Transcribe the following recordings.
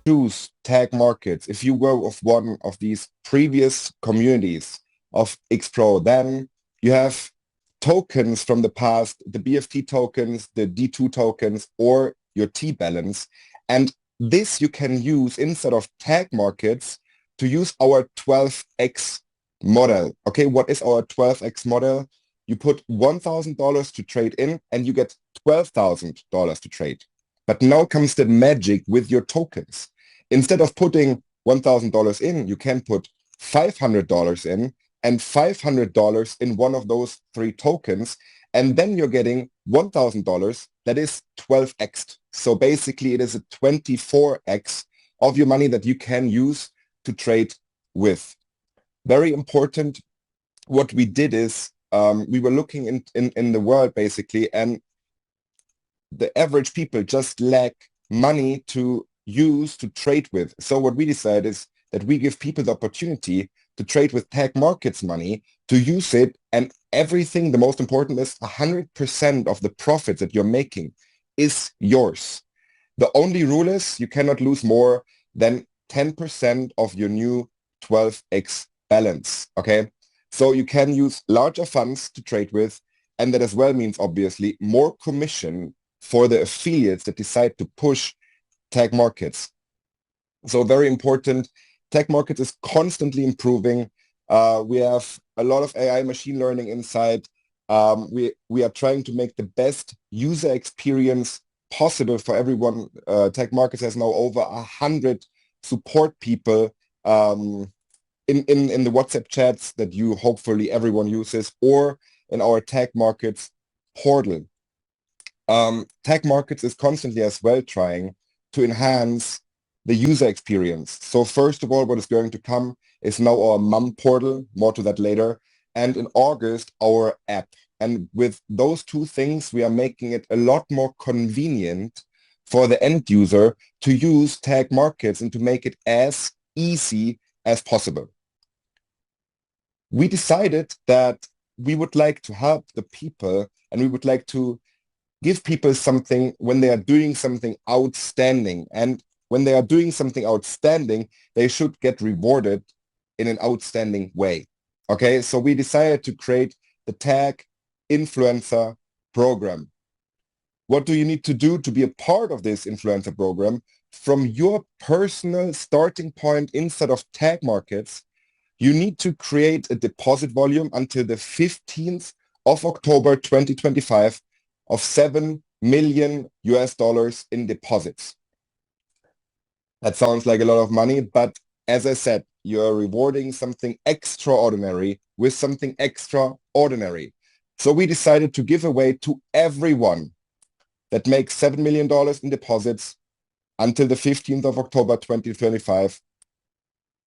choose tag markets, if you were of one of these previous communities of XPro, then you have tokens from the past, the BFT tokens, the D2 tokens, or your T-balance. And this you can use instead of tag markets to use our 12x model. Okay, what is our 12x model? You put $1,000 to trade in and you get $12,000 to trade. But now comes the magic with your tokens. Instead of putting $1,000 in, you can put $500 in and $500 in one of those three tokens. And then you're getting $1,000 that is 12x. So basically it is a 24x of your money that you can use to trade with. Very important. What we did is we were looking in the world basically, and the average people just lack money to use to trade with. So what we decided is that we give people the opportunity to trade with tag markets money, to use it, and everything, the most important is 100% of the profits that you're making is yours. The only rule is you cannot lose more than 10% of your new 12x balance, okay? So you can use larger funds to trade with, and that as well means obviously more commission for the affiliates that decide to push tag markets. So very important, tag markets is constantly improving. We have a lot of AI machine learning inside. We are trying to make the best user experience possible for everyone. Tag markets has now over 100 support people in the WhatsApp chats that you hopefully everyone uses, or in our tag markets portal. Tag markets is constantly as well trying to enhance the user experience. So first of all, what is going to come is now our mum portal, more to that later, and in August, our app. And with those two things, we are making it a lot more convenient for the end user to use tag markets and to make it as easy as possible. We decided that we would like to help the people, and we would like to give people something when they are doing something outstanding. And when they are doing something outstanding, they should get rewarded in an outstanding way. Okay, so we decided to create the Tag Influencer Program. What do you need to do to be a part of this influencer program? From your personal starting point instead of tag markets, you need to create a deposit volume until the 15th of October 2025 of $7 million in deposits. That sounds like a lot of money, but as I said, you're rewarding something extraordinary with something extraordinary. So we decided to give away to everyone that makes $7 million in deposits until the 15th of October 2025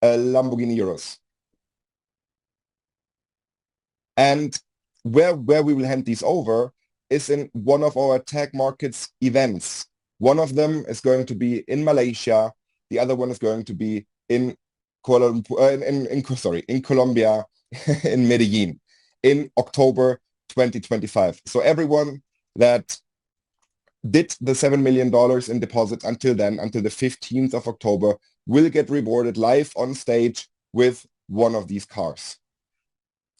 a Lamborghini Urus. And where we will hand these over is in one of our tag markets events. One of them is going to be in Malaysia. The other one is going to be in in Colombia, in Medellin, in October 2025. So everyone that did the $7 million in deposits until then, until the 15th of October, will get rewarded live on stage with one of these cars.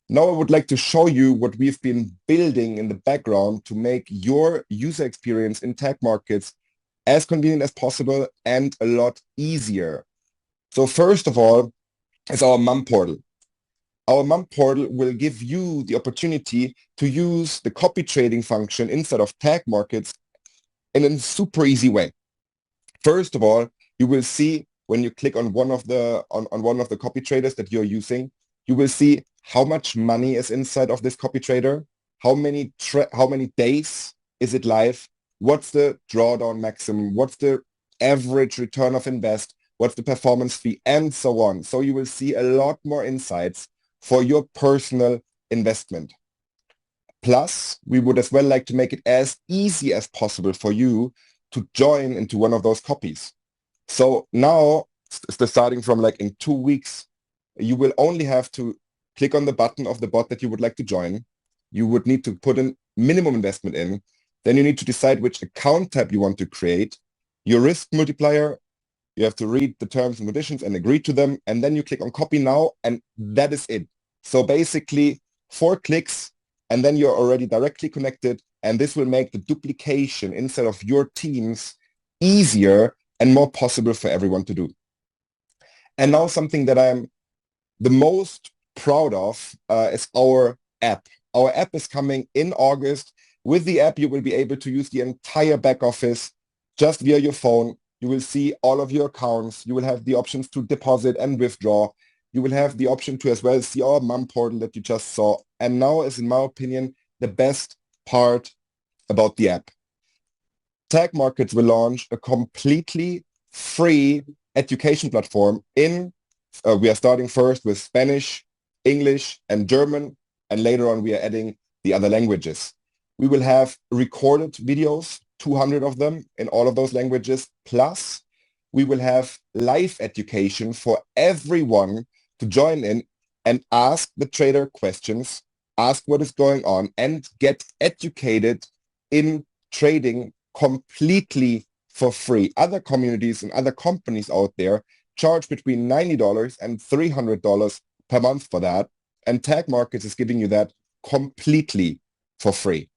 Now I would like to show you what we've been building in the background to make your user experience in tag markets as convenient as possible and a lot easier. So first of all is our mum portal. Our mum portal will give you the opportunity to use the copy trading function instead of tag markets in a super easy way. First of all, you will see when you click on one of the one of the copy traders that you're using, you will see how much money is inside of this copy trader, how many days is it live, what's the drawdown maximum, what's the average return of invest, what's the performance fee, and so on. So you will see a lot more insights for your personal investment. Plus, we would as well like to make it as easy as possible for you to join into one of those copies. So now, starting from like in 2 weeks, you will only have to click on the button of the bot that you would like to join. You would need to put in minimum investment in. Then you need to decide which account type you want to create, your risk multiplier, You have to read the terms and conditions and agree to them, and then you click on copy now, and that is it. So basically 4 clicks, and then you're already directly connected, and this will make the duplication inside of your teams easier and more possible for everyone to do. And now something that I'm the most proud of is our app. Our app is coming in August. With the app, you will be able to use the entire back office just via your phone. You will see all of your accounts. You will have the options to deposit and withdraw. You will have the option to as well see our mom portal that you just saw. And now is, in my opinion, the best part about the app. TagMarkets will launch a completely free education platform in we are starting first with Spanish, English, and German, and later on we are adding the other languages. We will have recorded videos, 200 of them in all of those languages, plus we will have live education for everyone to join in and ask the trader questions, ask what is going on, and get educated in trading completely for free. Other communities and other companies out there charge between $90 and $300 per month for that. And TagMarkets is giving you that completely for free.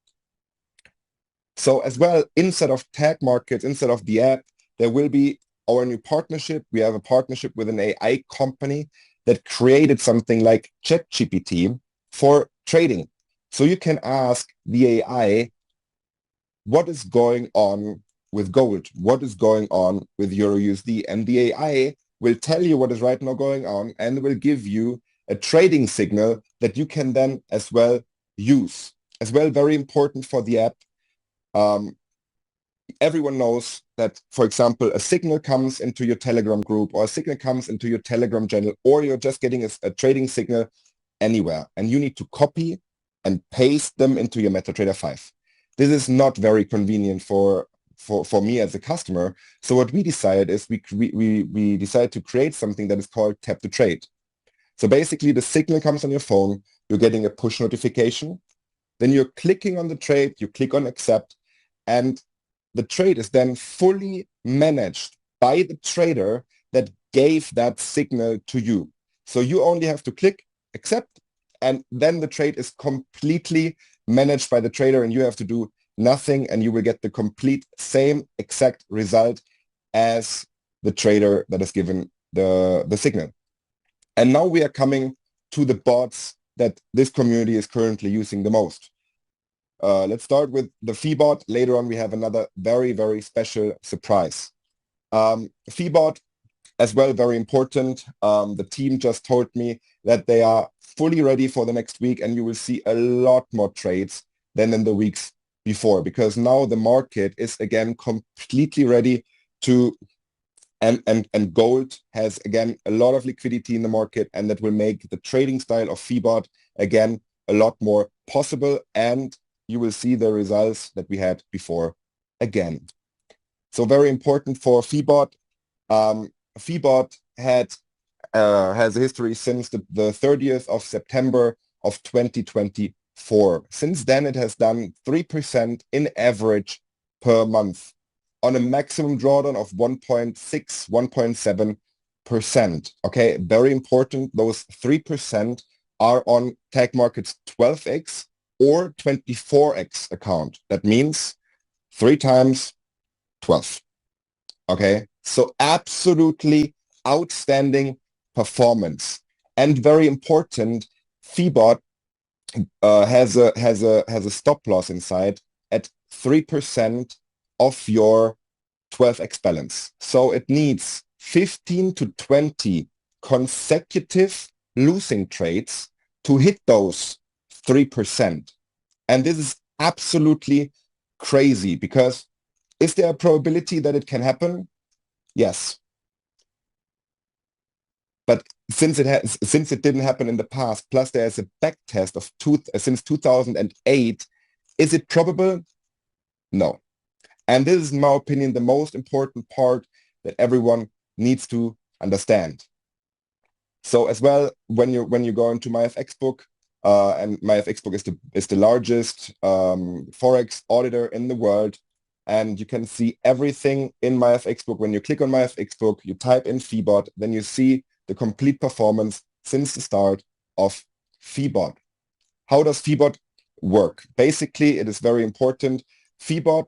So as well, instead of TagMarkets, instead of the app, there will be our new partnership. We have a partnership with an AI company that created something like ChatGPT for trading. So you can ask the AI, what is going on with gold? What is going on with Euro USD? And the AI will tell you what is right now going on and will give you a trading signal that you can then as well use. As well, very important for the app. Everyone knows that, for example, a signal comes into your Telegram group or a signal comes into your Telegram channel, or you're just getting a trading signal anywhere and you need to copy and paste them into your MetaTrader 5. This is not very convenient for me as a customer. So what we decided is we decided to create something that is called Tap to Trade. So basically the signal comes on your phone, you're getting a push notification, then you're clicking on the trade, you click on accept, and the trade is then fully managed by the trader that gave that signal to you. So you only have to click accept, and then the trade is completely managed by the trader and you have to do nothing, and you will get the complete same exact result as the trader that has given the signal. And now we are coming to the bots that this community is currently using the most. Let's start with the fee bot. Later on, we have another very, very special surprise. Fee bot as well, very important. The team just told me that they are fully ready for the next week, and you will see a lot more trades than in the weeks before, because now the market is again completely ready to, and gold has again a lot of liquidity in the market, and that will make the trading style of FeeBot again a lot more possible, and you will see the results that we had before again. So very important for FeeBot. FeeBot has a history since the 30th of September of 2024. Since then, it has done 3% in average per month on a maximum drawdown of 1.6, 1.7%. Okay, very important. Those 3% are on TagMarkets 12x or 24x account. That means 3 times 12. Okay, so absolutely outstanding performance. And very important, FeeBot has a stop loss inside at 3% of your 12x balance. So it needs 15 to 20 consecutive losing trades to hit those 3%. And this is absolutely crazy, because is there a probability that it can happen? Yes. But since it didn't happen in the past, plus there's a back test of since 2008, is it probable? No. And this is, in my opinion, the most important part that everyone needs to understand. So as well, when you go into my FX book, and my FX book is the largest forex auditor in the world, and you can see everything in my FX book. When you click on my FX book, you type in FeeBot, then you see the complete performance since the start of FeeBot. How does FeeBot work? Basically, it is very important. FeeBot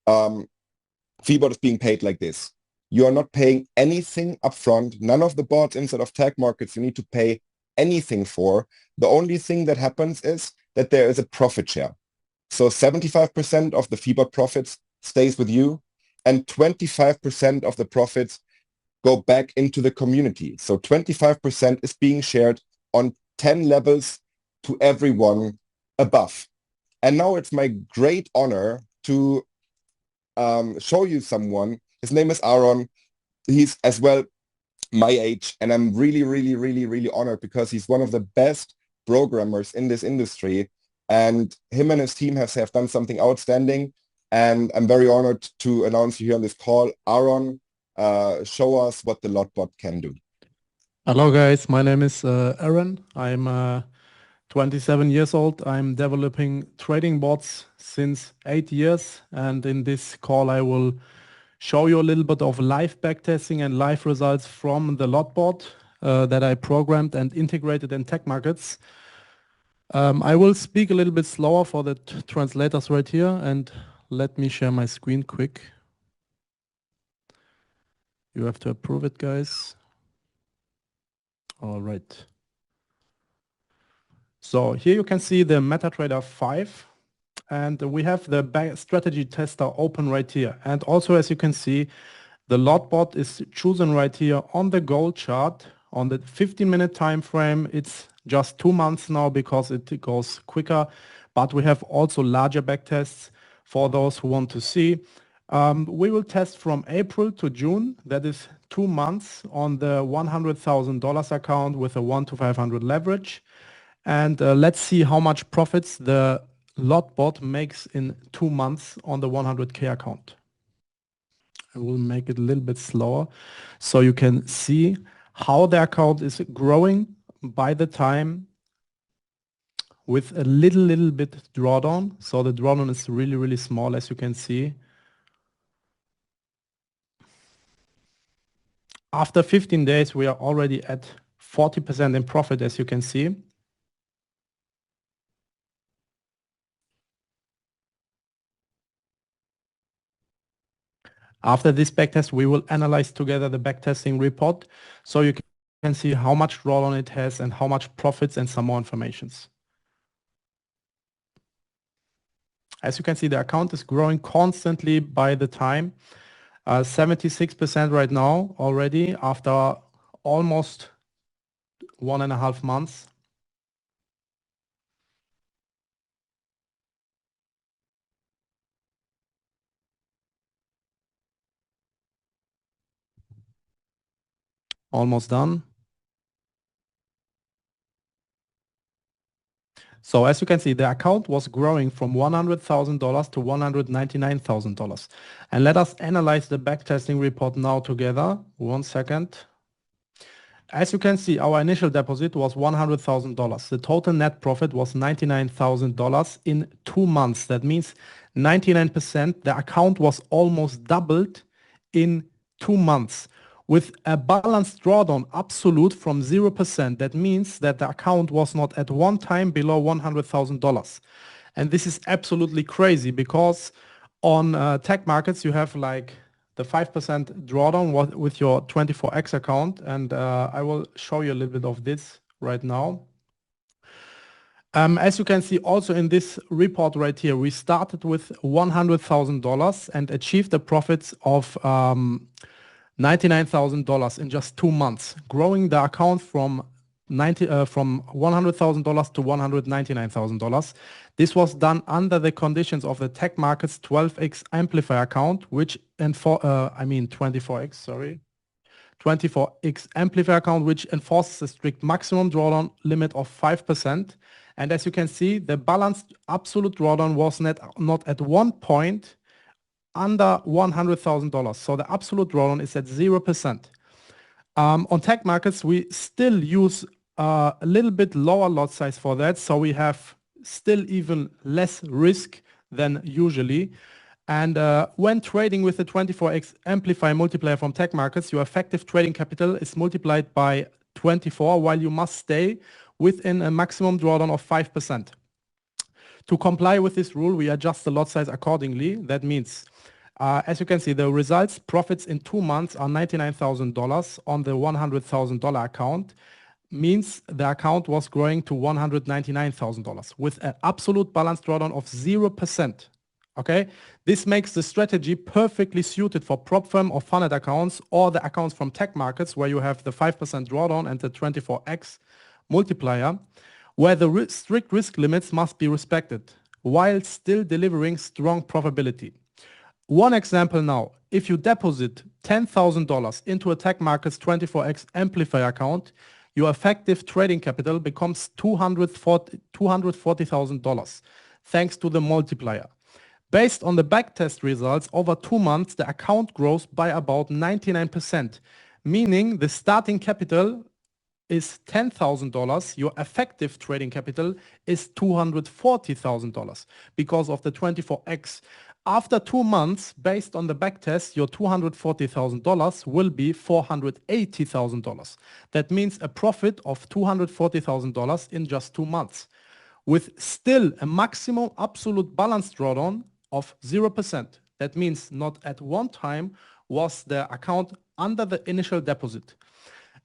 is being paid like this. You are not paying anything upfront. None of the bots inside of TagMarkets you need to pay anything for. The only thing that happens is that there is a profit share. So 75% of the FeeBot profits stays with you, and 25% of the profits go back into the community. So 25% is being shared on 10 levels to everyone above. And now it's my great honor to show you someone. His name is Aaron. He's as well my age, and I'm really honored because he's one of the best programmers in this industry, and him and his team have done something outstanding, and I'm very honored to announce you here on this call. Aaron, show us what the LotBot can do. Hello guys, my name is Aaron. I'm 27 years old. I'm developing trading bots since 8 years, and in this call I will show you a little bit of live backtesting and live results from the LotBot that I programmed and integrated in TagMarkets. I will speak a little bit slower for the translators right here, and let me share my screen quick. You have to approve it, guys. All right. So here you can see the MetaTrader 5, and we have the strategy tester open right here. And also, as you can see, the LotBot is chosen right here on the gold chart on the 15-minute time frame. It's just 2 months now because it goes quicker, but we have also larger backtests for those who want to see. We will test from April to June. That is 2 months on the $100,000 account with a 1 to 500 leverage. And let's see how much profits the LotBot makes in 2 months on the 100K account. I will make it a little bit slower so you can see how the account is growing by the time with a little bit drawdown. So the drawdown is really small, as you can see. After 15 days, we are already at 40% in profit, as you can see. After this backtest, we will analyze together the backtesting report so you can see how much drawdown it has and how much profits and some more informations. As you can see, the account is growing constantly by the time. 76% right now already after almost 1.5 months. Almost done. So as you can see, the account was growing from $100,000 to $199,000. And let us analyze the backtesting report now together. 1 second. As you can see, our initial deposit was $100,000. The total net profit was $99,000 in 2 months. That means 99%. The account was almost doubled in 2 months. With a balanced drawdown absolute from 0%, that means that the account was not at one time below $100,000. And this is absolutely crazy because on TagMarkets you have like the 5% drawdown with your 24x account, and I will show you a little bit of this right now. As you can see also in this report right here, we started with $100,000 and achieved the profits of $99,000 in just 2 months, growing the account from $100,000 to $199,000. This was done under the conditions of the TagMarkets 12x amplifier account, which 24x, sorry. 24x amplifier account, which enforces a strict maximum drawdown limit of 5%. And as you can see, the balanced absolute drawdown was not at one point under $100,000. So the absolute drawdown is at 0%. On TagMarkets, we still use a little bit lower lot size for that. So we have still even less risk than usually. And when trading with the 24x amplifier multiplier from TagMarkets, your effective trading capital is multiplied by 24, while you must stay within a maximum drawdown of 5%. To comply with this rule, we adjust the lot size accordingly. That means, as you can see, the results profits in 2 months are $99,000 on the $100,000 account. Means the account was growing to $199,000 with an absolute balance drawdown of 0%. Okay, this makes the strategy perfectly suited for prop firm or funded accounts or the accounts from TagMarkets where you have the 5% drawdown and the 24x multiplier, where the strict risk limits must be respected while still delivering strong profitability. One example now, if you deposit $10,000 into a TagMarkets 24x amplifier account, your effective trading capital becomes $240,000 thanks to the multiplier. Based on the backtest results, over 2 months, the account grows by about 99%, meaning the starting capital is $10,000, your effective trading capital is $240,000 because of the 24x. After 2 months, based on the backtest, your $240,000 will be $480,000. That means a profit of $240,000 in just 2 months, with still a maximum absolute balance drawdown of 0%. That means not at one time was the account under the initial deposit.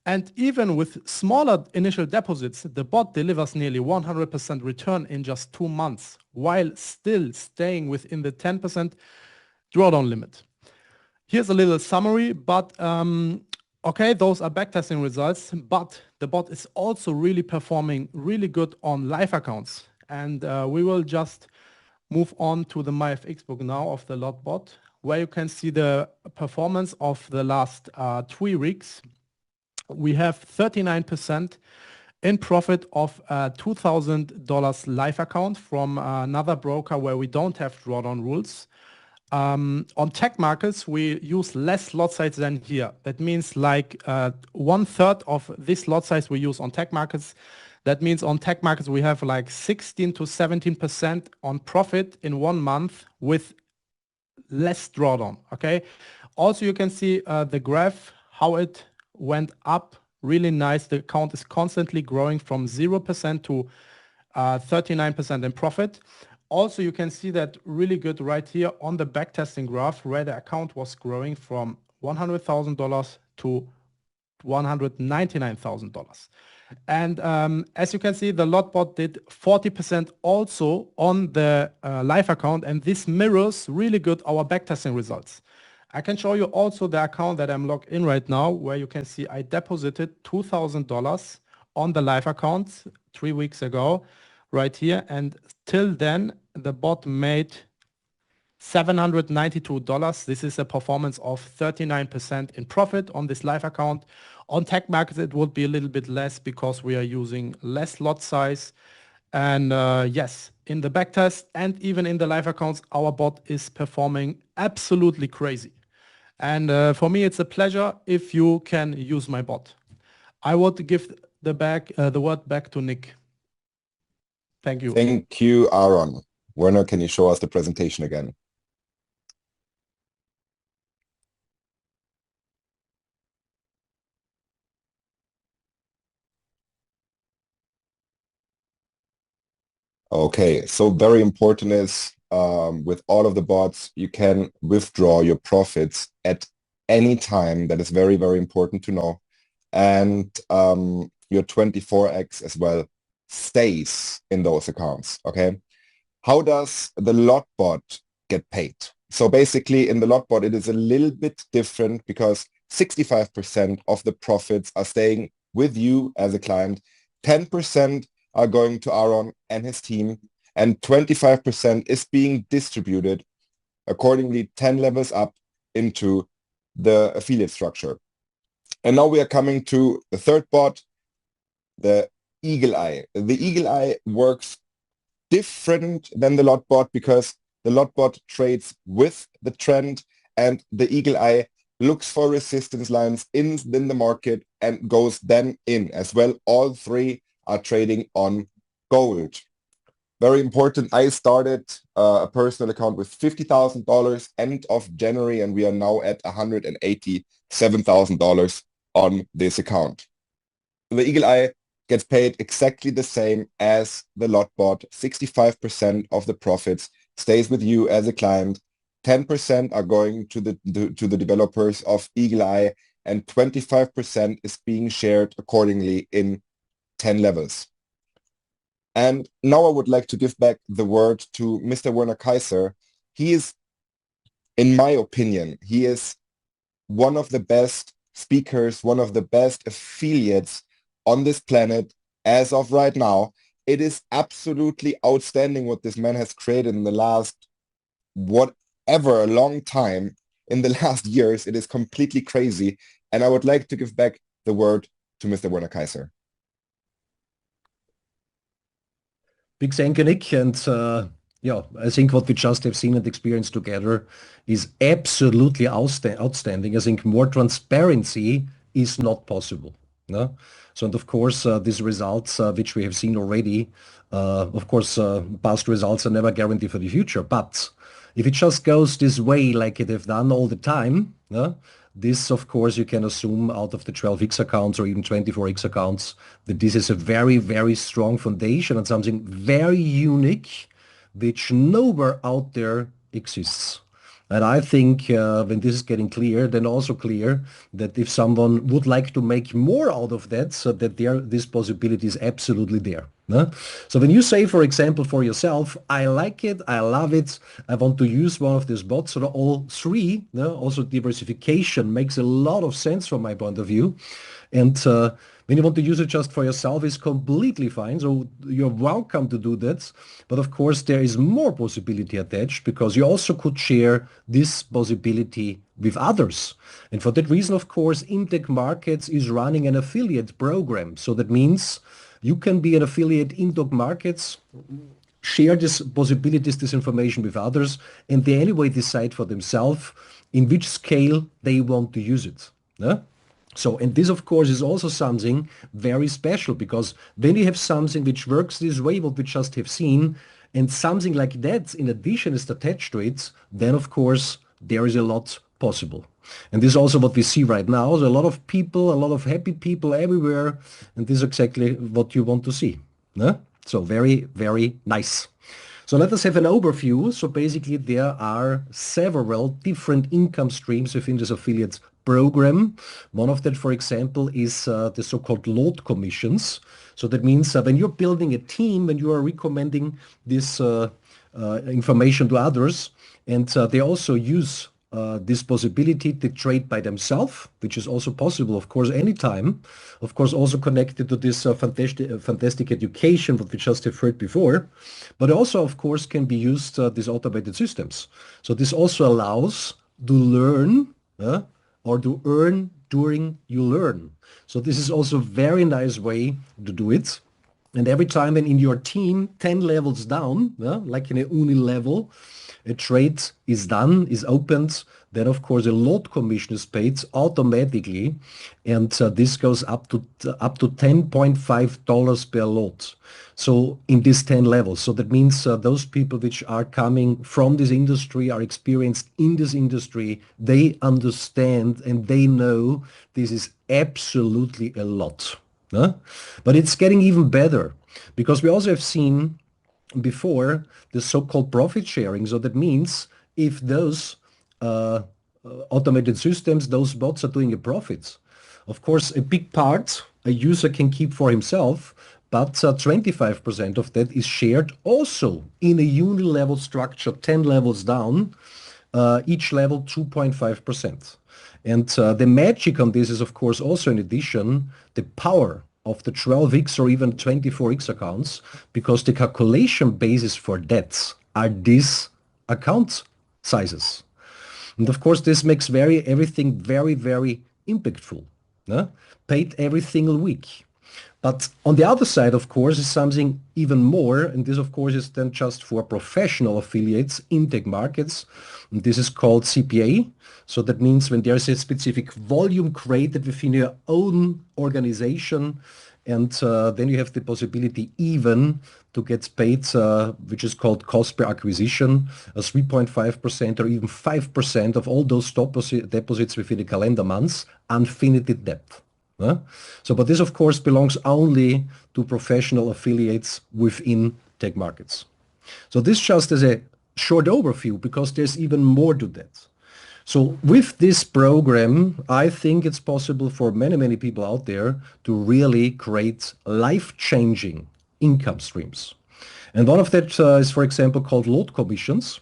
And even with smaller initial deposits, the bot delivers nearly 100% return in just 2 months, while still staying within the 10% drawdown limit. Here's a little summary, but okay, those are backtesting results, but the bot is also really performing really good on live accounts. And we will just move on to the MyFX book now of the lot bot, where you can see the performance of the last 3 weeks. We have 39% in profit of a $2,000 live account from another broker where we don't have drawdown rules. On TagMarkets, we use less lot size than here. That means like 1/3 of this lot size we use on TagMarkets. That means on TagMarkets we have like 16 to 17% on profit in 1 month with less drawdown. Okay. Also, you can see the graph how it went up really nice. The account is constantly growing from 0% to 39% in profit. Also, you can see that really good right here on the backtesting graph where the account was growing from $100,000 to $199,000. And as you can see, the lot bot did 40% also on the live account, and this mirrors really good our backtesting results. I can show you also the account that I'm logged in right now, where you can see I deposited $2,000 on the live account 3 weeks ago, right here. And till then, the bot made $792. This is a performance of 39% in profit on this live account. On TagMarkets, it would be a little bit less because we are using less lot size. And yes, in the backtest and even in the live accounts, our bot is performing absolutely crazy. And for me, it's a pleasure if you can use my bot. I would give the word back to Nick. Thank you. Thank you, Aaron. Werner, can you show us the presentation again? Okay, so very important is with all of the bots, you can withdraw your profits at any time. That is very, very important to know. And your 24x as well stays in those accounts, okay? How does the lot bot get paid? So basically in the lot bot, it is a little bit different because 65% of the profits are staying with you as a client, 10% are going to Aaron and his team, and 25% is being distributed accordingly 10 levels up into the affiliate structure. And now we are coming to the third bot, the Eagle Eye. The Eagle Eye works different than the lot bot because the lot bot trades with the trend, and the Eagle Eye looks for resistance lines in the market and goes then in as well. All three are trading on gold. Very important. I started a personal account with $50,000 end of January, and we are now at $187,000 on this account. The Eagle Eye gets paid exactly the same as the Lotbot. 65% of the profits stays with you as a client. 10% are going to the developers of Eagle Eye, and 25% is being shared accordingly in 10 levels. And now I would like to give back the word to Mr. Werner Kaiser. He is, in my opinion, he is one of the best speakers, one of the best affiliates on this planet as of right now. It is absolutely outstanding what this man has created in the last, whatever, a long time, in the last years. It is completely crazy. And I would like to give back the word to Mr. Werner Kaiser. Big thank you, Nick. And yeah, I think what we just have seen and experienced together is absolutely outstanding. I think more transparency is not possible. No? So, and of course, these results, which we have seen already, of course, past results are never guaranteed for the future. But if it just goes this way, like it have done all the time, no? This, of course, you can assume out of the 12x accounts or even 24x accounts that this is a very, very strong foundation and something very unique, which nowhere out there exists. And I think when this is getting clear, then also clear that if someone would like to make more out of that, so that this possibility is absolutely there. No? So when you say, for example, for yourself, I like it, I love it, I want to use one of these bots, so all three, no? Also diversification makes a lot of sense from my point of view. And when you want to use it just for yourself, is completely fine. So you're welcome to do that. But of course, there is more possibility attached because you also could share this possibility with others. And for that reason, of course, TagMarkets is running an affiliate program. So that means you can be an affiliate in TagMarkets, share these possibilities, this information with others, and they anyway decide for themselves in which scale they want to use it. Yeah? So, and this, of course, is also something very special because when you have something which works this way, what we just have seen, and something like that in addition is attached to it, then, of course, there is a lot possible. And this is also what we see right now. So a lot of people, a lot of happy people everywhere, and this is exactly what you want to see. No? So very, very nice. So let us have an overview. So basically there are several different income streams within this affiliate program. One of that, for example, is the so-called load commissions. So that means when you're building a team and you are recommending this information to others, and they also use this possibility to trade by themselves, which is also possible, of course, anytime. Of course, also connected to this fantastic education that we just have heard before. But also, of course, can be used these automated systems. So this also allows to learn or to earn during you learn. So this is also a very nice way to do it. And every time when in your team, 10 levels down, like in a uni level, a trade is done, is opened, then of course a load commission is paid automatically, and this goes up to $10.5 per load. So in these 10 levels, so that means those people which are coming from this industry, are experienced in this industry, they understand and they know this is absolutely a lot. But it's getting even better because we also have seen before the so-called profit sharing. So that means if those automated systems, those bots are doing a profit, of course, a big part a user can keep for himself, but 25% of that is shared also in a uni-level structure, 10 levels down, each level 2.5%. And the magic on this is, of course, also in addition, the power of the 12x or even 24x accounts, because the calculation basis for that are these account sizes. And of course, this makes everything very, very impactful, paid every single week. But on the other side, of course, is something even more, and this, of course, is then just for professional affiliates in TagMarkets. And this is called CPA. So that means when there is a specific volume created within your own organization, And then you have the possibility even to get paid, which is called cost per acquisition, 3.5% or even 5% of all those deposits within the calendar months, unfinited debt. So, but this of course belongs only to professional affiliates within TagMarkets. So this just as a short overview, because there's even more to that. So with this program, I think it's possible for many, many people out there to really create life-changing income streams. And one of that is, for example, called load commissions.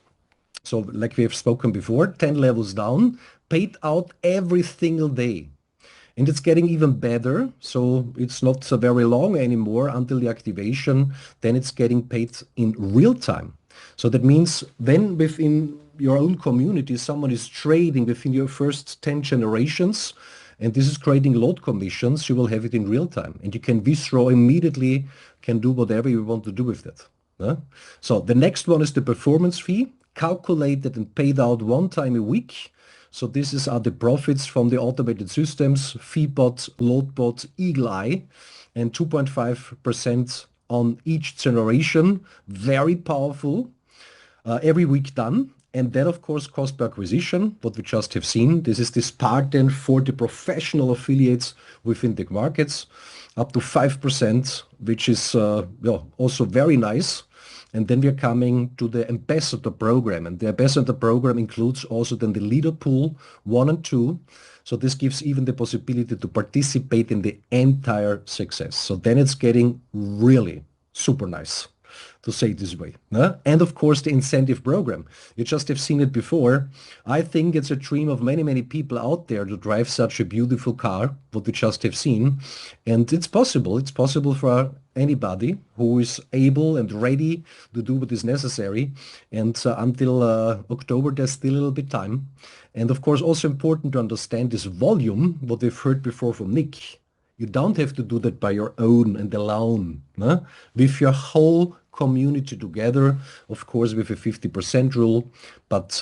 So like we have spoken before, 10 levels down, paid out every single day. And it's getting even better. So it's not so very long anymore until the activation. Then it's getting paid in real time. So that means then within your own community, someone is trading within your first 10 generations, and this is creating load commissions, you will have it in real time. And you can withdraw immediately, can do whatever you want to do with that. So the next one is the performance fee, calculated and paid out one time a week. So this are the profits from the automated systems, FeeBot, LoadBot, Eagle Eye, and 2.5% on each generation. Very powerful. Every week done. And then, of course, cost per acquisition, what we just have seen. This is this part then for the professional affiliates within TagMarkets, up to 5%, which is also very nice. And then we're coming to the ambassador program. And the ambassador program includes also then the leader pool 1 and 2. So this gives even the possibility to participate in the entire success. So then it's getting really super nice, to say it this way. And of course, the incentive program. You just have seen it before. I think it's a dream of many, many people out there to drive such a beautiful car, what we just have seen. And it's possible. It's possible for anybody who is able and ready to do what is necessary. And until October, there's still a little bit time. And of course, also important to understand this volume, what we've heard before from Nick. You don't have to do that by your own and alone. With your whole community together, of course, with a 50% rule, but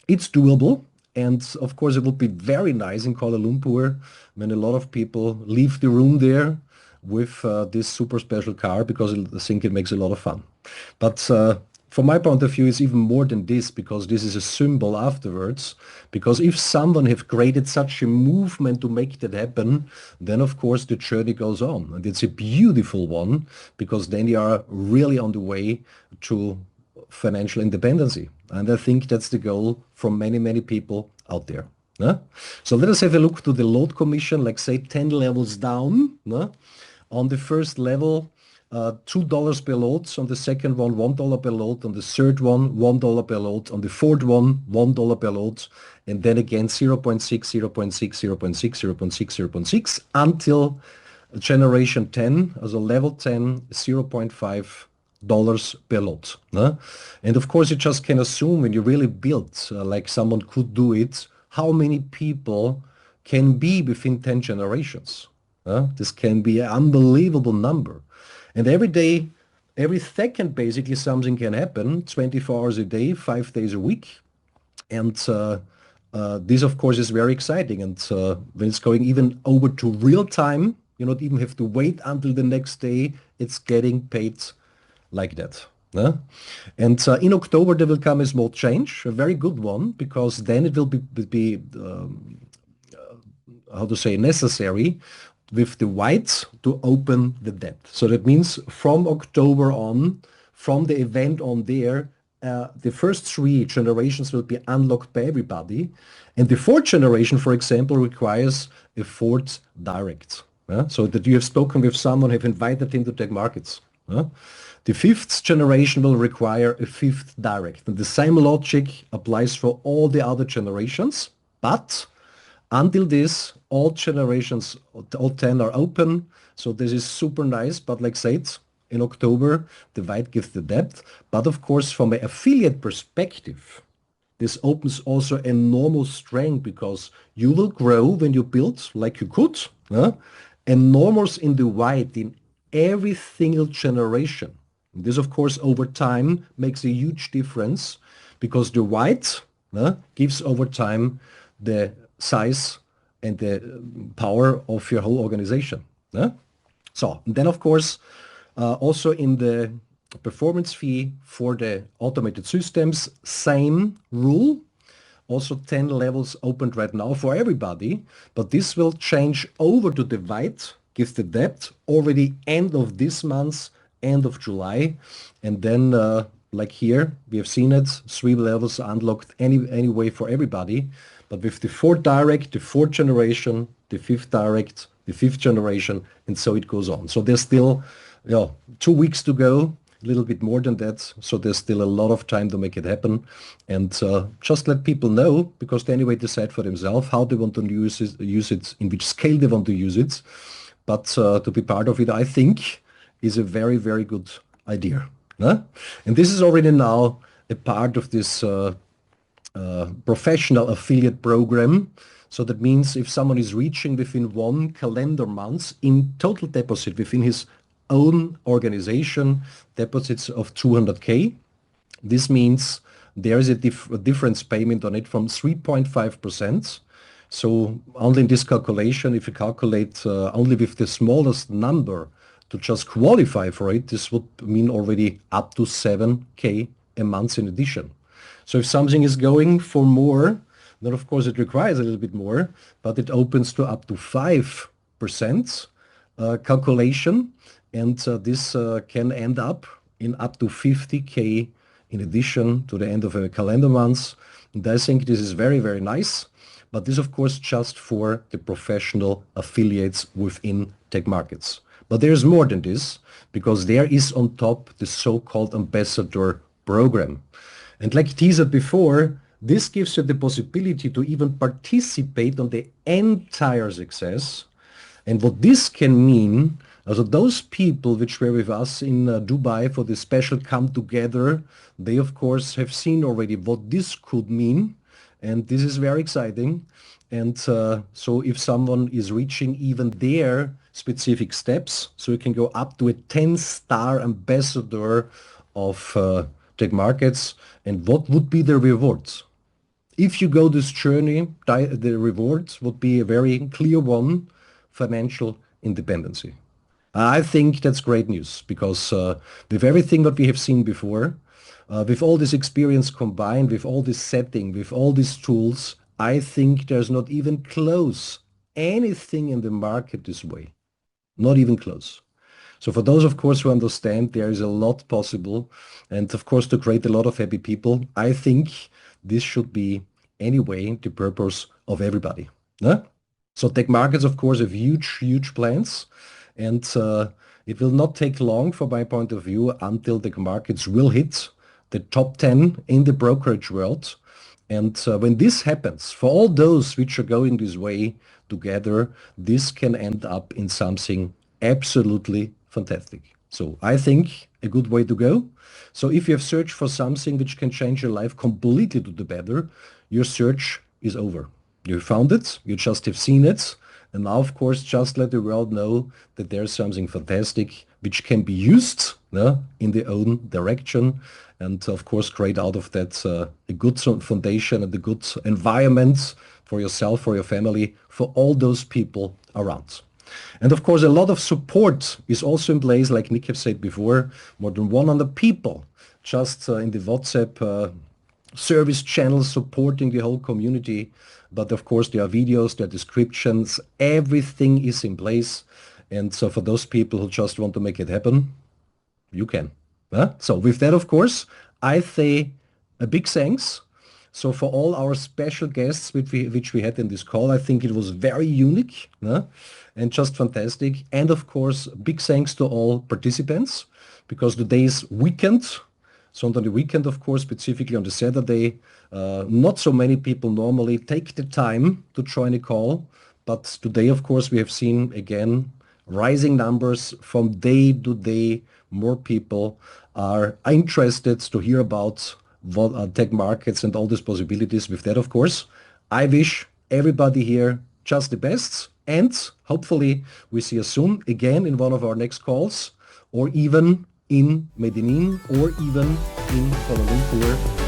it's doable. And of course, it would be very nice in Kuala Lumpur when a lot of people leave the room there with this super special car, because I think it makes a lot of fun. But from my point of view, it's even more than this, because this is a symbol afterwards. Because if someone have created such a movement to make that happen, then of course the journey goes on. And it's a beautiful one, because then you are really on the way to financial independency. And I think that's the goal for many, many people out there. So let us have a look to the load commission, like say 10 levels down. On the first level, $2 per load. On the second one, $1 per load. On the third one, $1 per load. On the fourth one, $1 per load. And then again, 0.6, 0.6, 0.6, 0.6, 0.6, until generation 10, as a level 10, $0.5 per load. And of course, you just can assume when you really build, like someone could do it, how many people can be within 10 generations. This can be an unbelievable number. And every day, every second, basically, something can happen, 24 hours a day, 5 days a week. And this, of course, is very exciting. And when it's going even over to real time, you don't even have to wait until the next day. It's getting paid like that. And in October, there will come a small change, a very good one, because then it will be how to say, necessary with the whites to open the debt. So that means from October on, from the event on there, the first 3 generations will be unlocked by everybody. And the 4th generation, for example, requires a 4th direct. So that you have spoken with someone, have invited him to TagMarkets. The 5th generation will require a 5th direct. And the same logic applies for all the other generations, but until this, all generations, all 10 are open. So this is super nice. But like I said, in October, the white gives the depth. But of course, from an affiliate perspective, this opens also enormous strength, because you will grow when you build like you could. Enormous in the white in every single generation. And this, of course, over time makes a huge difference, because the white gives over time the size and the power of your whole organization. So, and then of course, also in the performance fee for the automated systems, same rule. Also 10 levels opened right now for everybody, but this will change over to the white, give the depth already end of this month, end of July. And then like here, we have seen it, 3 levels unlocked anyway for everybody. But with the 4th direct, the 4th generation, the 5th direct, the 5th generation, and so it goes on. So there's still 2 weeks to go, a little bit more than that. So there's still a lot of time to make it happen. And just let people know, because they anyway decide for themselves how they want to use it, in which scale they want to use it. But to be part of it, I think, is a very, very good idea. Huh? And this is already now a part of this professional affiliate program. So that means if someone is reaching within 1 calendar month in total deposit within his own organization, deposits of 200K, this means there is a difference payment on it from 3.5%. So only in this calculation, if you calculate only with the smallest number to just qualify for it, this would mean already up to 7K a month in addition. So if something is going for more, then of course it requires a little bit more, but it opens to up to 5% calculation. And this can end up in up to 50K in addition to the end of a calendar month. And I think this is very, very nice. But this, of course, just for the professional affiliates within TagMarkets. But there's more than this, because there is on top the so-called ambassador program. And like teased before, this gives you the possibility to even participate on the entire success. And what this can mean, also those people which were with us in Dubai for the special come together, they of course have seen already what this could mean. And this is very exciting. And so if someone is reaching even their specific steps, so you can go up to a 10-star ambassador of TagMarkets. And what would be the rewards? If you go this journey, the rewards would be a very clear one, financial independency. I think that's great news, because with everything that we have seen before, with all this experience combined, with all this setting, with all these tools, I think there's not even close anything in the market this way. Not even close. So for those, of course, who understand there is a lot possible, and of course to create a lot of happy people, I think this should be anyway the purpose of everybody. No? So TagMarkets, of course, have huge, huge plans, and it will not take long, from my point of view, until TagMarkets will hit the top 10 in the brokerage world. And when this happens, for all those which are going this way together, this can end up in something absolutely fantastic. So I think a good way to go. So if you have searched for something which can change your life completely to the better, your search is over. You found it, you just have seen it, and now of course just let the world know that there's something fantastic which can be used in their own direction, and of course create out of that a good foundation and a good environment for yourself, for your family, for all those people around. And of course, a lot of support is also in place, like Nick have said before, more than 100 people just in the WhatsApp service channel supporting the whole community. But of course, there are videos, there are descriptions, everything is in place. And so for those people who just want to make it happen, you can. So with that, of course, I say a big thanks. So for all our special guests which we had in this call, I think it was very unique and just fantastic. And of course, big thanks to all participants, because today is weekend. So on the weekend, of course, specifically on the Saturday, not so many people normally take the time to join a call. But today, of course, we have seen again rising numbers from day to day. More people are interested to hear about what TagMarkets and all these possibilities. With that, of course, I wish everybody here just the best, and hopefully we see you soon again in one of our next calls, or even in Medellin, or even in Kuala Lumpur